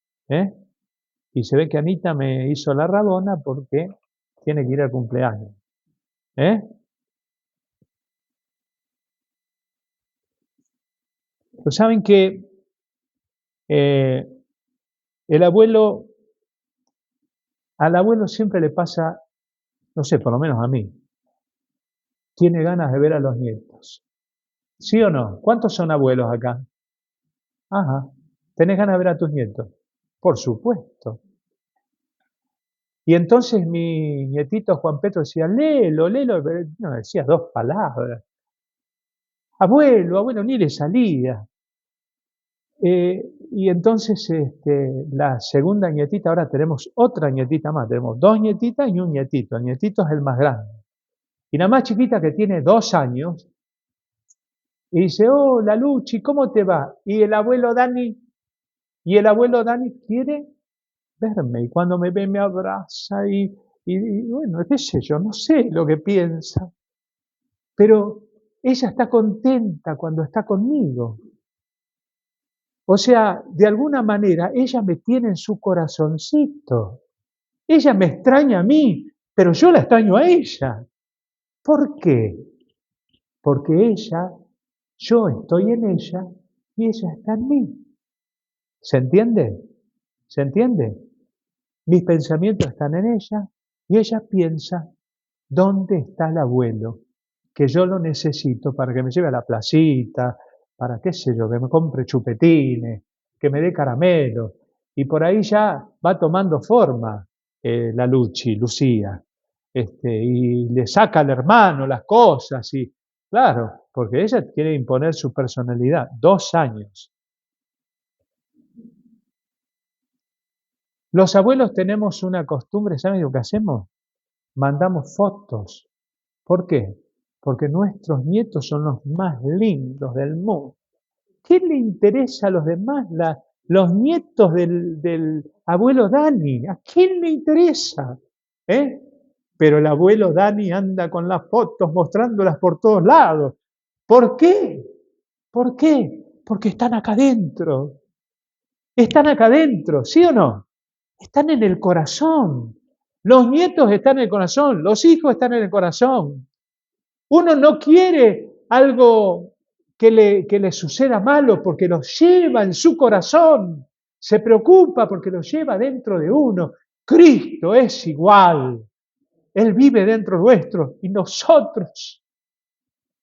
Y se ve que Anita me hizo la rabona porque tiene que ir al cumpleaños. Pero saben que el abuelo, al abuelo siempre le pasa, no sé, por lo menos a mí, tiene ganas de ver a los nietos. ¿Sí o no? ¿Cuántos son abuelos acá? Ajá. ¿Tenés ganas de ver a tus nietos? Por supuesto. Y entonces mi nietito Juan Pedro decía, léelo, léelo. No, decía dos palabras. Abuelo, ni le salía. Y entonces la segunda nietita, ahora tenemos otra nietita más. Tenemos dos nietitas y un nietito. El nietito es el más grande. Y la más chiquita que tiene 2 años, y dice, hola Luchi, ¿cómo te va? Y el abuelo Dani quiere verme, y cuando me ve me abraza y bueno, qué sé yo, no sé lo que piensa, pero ella está contenta cuando está conmigo. O sea, de alguna manera ella me tiene en su corazoncito. Ella me extraña a mí, pero yo la extraño a ella. ¿Por qué? Porque yo estoy en ella y ella está en mí. ¿Se entiende? ¿Se entiende? Mis pensamientos están en ella y ella piensa, ¿dónde está el abuelo? Que yo lo necesito para que me lleve a la placita, para qué sé yo, que me compre chupetines, que me dé caramelo. Y por ahí ya va tomando forma la Lucía. Y le saca al hermano las cosas. Y claro, porque ella quiere imponer su personalidad. 2 años. Los abuelos tenemos una costumbre, ¿saben lo que hacemos? Mandamos fotos. ¿Por qué? Porque nuestros nietos son los más lindos del mundo. ¿Qué le interesa a los demás los nietos del abuelo Dani? ¿A quién le interesa? Pero el abuelo Dani anda con las fotos mostrándolas por todos lados. ¿Por qué? ¿Por qué? Porque están acá adentro. Están acá adentro, ¿sí o no? Están en el corazón. Los nietos están en el corazón, los hijos están en el corazón. Uno no quiere algo que le suceda malo porque lo lleva en su corazón. Se preocupa porque lo lleva dentro de uno. Cristo es igual. Él vive dentro nuestro y nosotros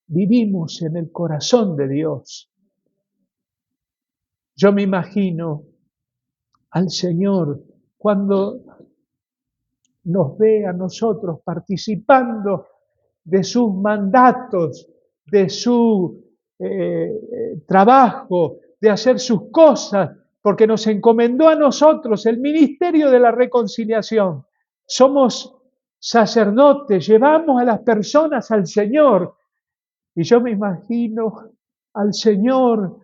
vivimos en el corazón de Dios. Yo me imagino al Señor cuando nos ve a nosotros participando de sus mandatos, de su trabajo, de hacer sus cosas, porque nos encomendó a nosotros el ministerio de la reconciliación. Somos sacerdotes, llevamos a las personas al Señor. Y yo me imagino al Señor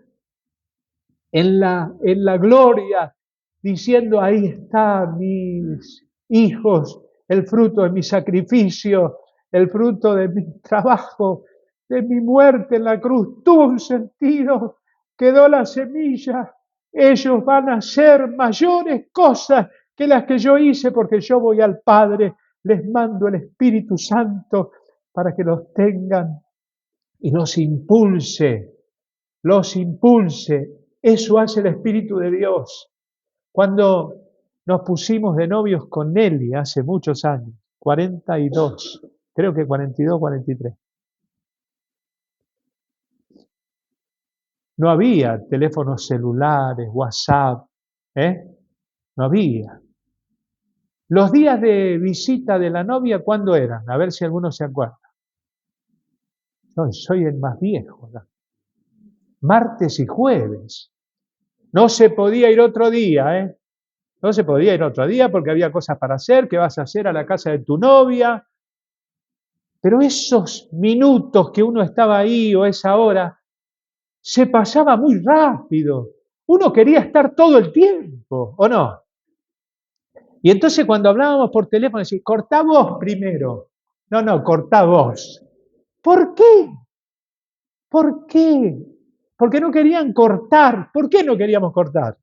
en la gloria, diciendo, ahí están mis hijos, el fruto de mi sacrificio, el fruto de mi trabajo, de mi muerte en la cruz. Tuvo un sentido, quedó la semilla. Ellos van a hacer mayores cosas que las que yo hice, porque yo voy al Padre, les mando el Espíritu Santo para que los tengan y los impulse, los impulse. Eso hace el Espíritu de Dios. Cuando nos pusimos de novios con Nelly hace muchos años, 42, creo que 42, 43. No había teléfonos celulares, WhatsApp, no había. Los días de visita de la novia, ¿cuándo eran? A ver si alguno se acuerda. No, soy el más viejo, ¿no? Martes y jueves. No se podía ir otro día, No se podía ir otro día porque había cosas para hacer, que vas a hacer a la casa de tu novia. Pero esos minutos que uno estaba ahí o esa hora, se pasaba muy rápido. Uno quería estar todo el tiempo, ¿o no? Y entonces cuando hablábamos por teléfono, decía, cortá vos primero. No, cortá vos. ¿Por qué? ¿Por qué? Porque no querían cortar. ¿Por qué no queríamos cortar?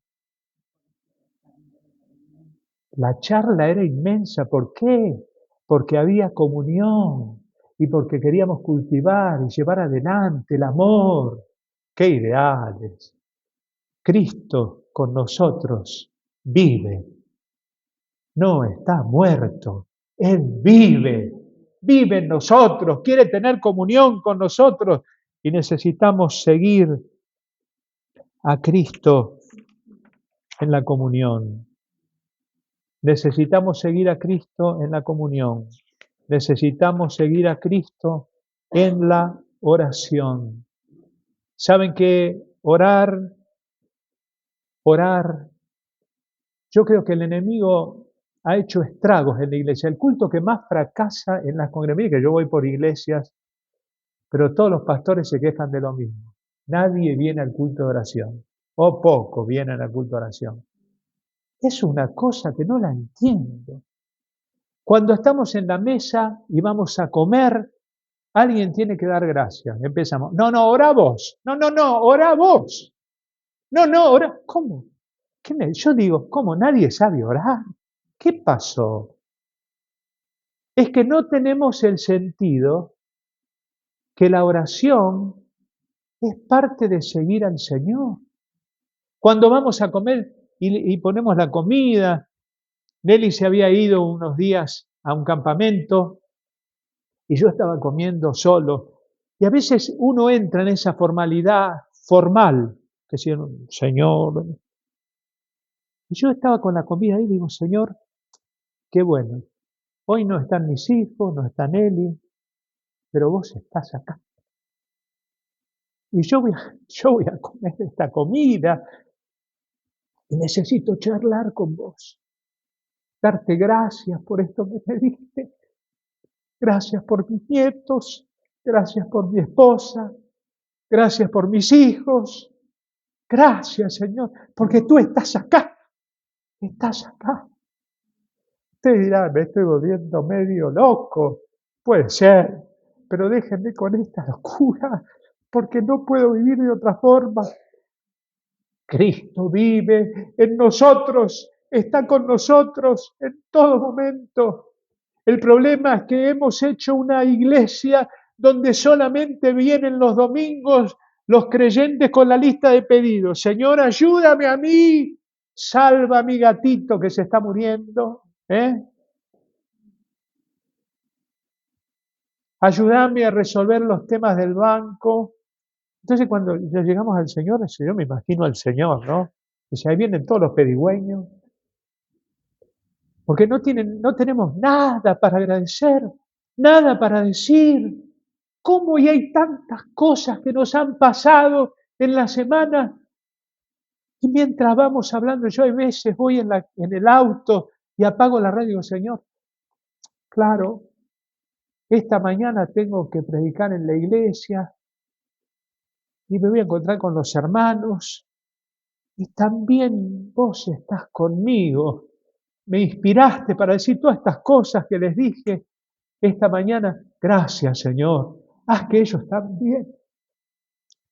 La charla era inmensa. ¿Por qué? Porque había comunión y porque queríamos cultivar y llevar adelante el amor. ¡Qué ideales! Cristo con nosotros vive, no está muerto. Él vive, vive en nosotros, quiere tener comunión con nosotros y necesitamos seguir a Cristo en la comunión. Necesitamos seguir a Cristo en la comunión. Necesitamos seguir a Cristo en la oración. ¿Saben que orar, yo creo que el enemigo ha hecho estragos en la iglesia? El culto que más fracasa en las congregaciones, que yo voy por iglesias, pero todos los pastores se quejan de lo mismo. Nadie viene al culto de oración, o poco vienen al culto de oración. Es una cosa que no la entiendo. Cuando estamos en la mesa y vamos a comer, alguien tiene que dar gracias. Empezamos, no, ora vos. No, ora vos. No, ora. ¿Cómo? Yo digo, ¿cómo? ¿Nadie sabe orar? ¿Qué pasó? Es que no tenemos el sentido que la oración es parte de seguir al Señor. Cuando vamos a comer y ponemos la comida, Nelly se había ido unos días a un campamento y yo estaba comiendo solo. Y a veces uno entra en esa formalidad formal, que si Señor. Y yo estaba con la comida ahí y digo, Señor, qué bueno. Hoy no están mis hijos, no está Nelly, pero vos estás acá. Y yo voy a comer esta comida y necesito charlar con vos. Darte gracias por esto que me diste. Gracias por mis nietos. Gracias por mi esposa. Gracias por mis hijos. Gracias, Señor, porque tú estás acá. Estás acá. Usted dirá, me estoy volviendo medio loco. Puede ser, pero déjenme con esta locura, porque no puedo vivir de otra forma. Cristo vive en nosotros, está con nosotros en todo momento. El problema es que hemos hecho una iglesia donde solamente vienen los domingos los creyentes con la lista de pedidos. Señor, ayúdame a mí, salva a mi gatito que se está muriendo. Ayúdame a resolver los temas del banco. Entonces cuando ya llegamos al Señor, yo me imagino al Señor, ¿no? Dice, ahí vienen todos los pedigüeños, porque no tenemos nada para agradecer, nada para decir. ¿Cómo? Y hay tantas cosas que nos han pasado en la semana. Y mientras vamos hablando, yo a veces voy en el auto y apago la radio y digo, Señor, claro, esta mañana tengo que predicar en la iglesia y me voy a encontrar con los hermanos y también vos estás conmigo. Me inspiraste para decir todas estas cosas que les dije esta mañana. Gracias, Señor. Haz que ellos también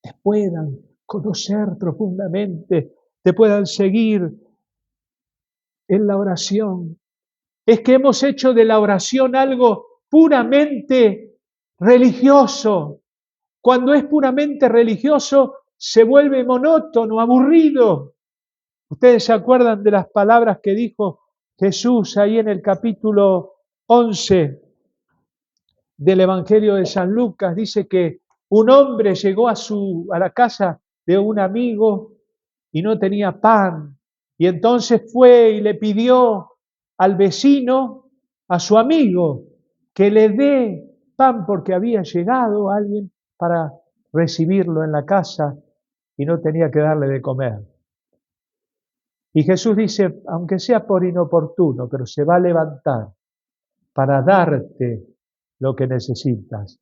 te puedan conocer profundamente, te puedan seguir en la oración. Es que hemos hecho de la oración algo puramente religioso. Cuando es puramente religioso, se vuelve monótono, aburrido. Ustedes se acuerdan de las palabras que dijo Jesús ahí en el capítulo 11 del Evangelio de San Lucas. Dice que un hombre llegó a la casa de un amigo y no tenía pan. Y entonces fue y le pidió al vecino, a su amigo, que le dé pan porque había llegado alguien para recibirlo en la casa y no tenía que darle de comer. Y Jesús dice, aunque sea por inoportuno, pero se va a levantar para darte lo que necesitas.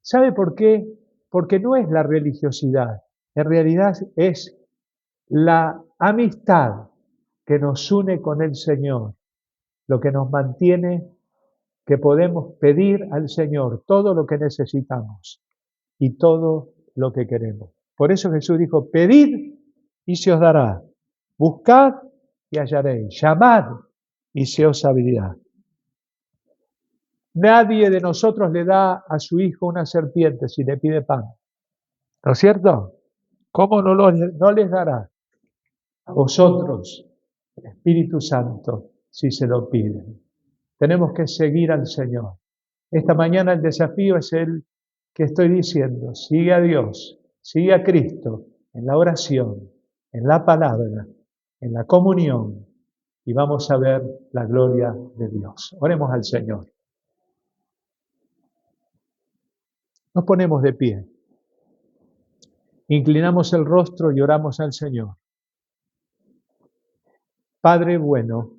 ¿Sabe por qué? Porque no es la religiosidad, en realidad es la amistad que nos une con el Señor, lo que nos mantiene que podemos pedir al Señor todo lo que necesitamos y todo lo que queremos. Por eso Jesús dijo, pedid y se os dará, buscad y hallaréis, llamad y se os abrirá. Nadie de nosotros le da a su hijo una serpiente si le pide pan. ¿No es cierto? ¿Cómo no les dará a vosotros el Espíritu Santo si se lo piden? Tenemos que seguir al Señor. Esta mañana el desafío es el que estoy diciendo. Sigue a Dios, sigue a Cristo en la oración, en la palabra, en la comunión y vamos a ver la gloria de Dios. Oremos al Señor. Nos ponemos de pie. Inclinamos el rostro y oramos al Señor. Padre bueno,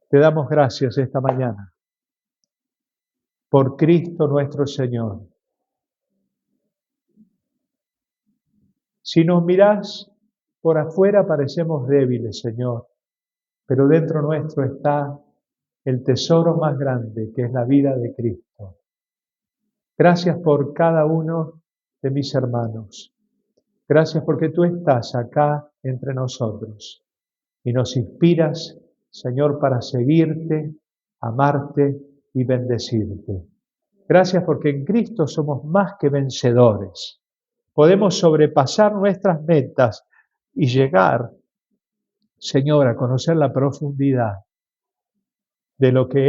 te damos gracias esta mañana por Cristo nuestro Señor. Si nos mirás por afuera parecemos débiles, Señor, pero dentro nuestro está el tesoro más grande que es la vida de Cristo. Gracias por cada uno de mis hermanos. Gracias porque tú estás acá entre nosotros y nos inspiras, Señor, para seguirte, amarte y bendecirte. Gracias porque en Cristo somos más que vencedores. Podemos sobrepasar nuestras metas y llegar, Señor, a conocer la profundidad de lo que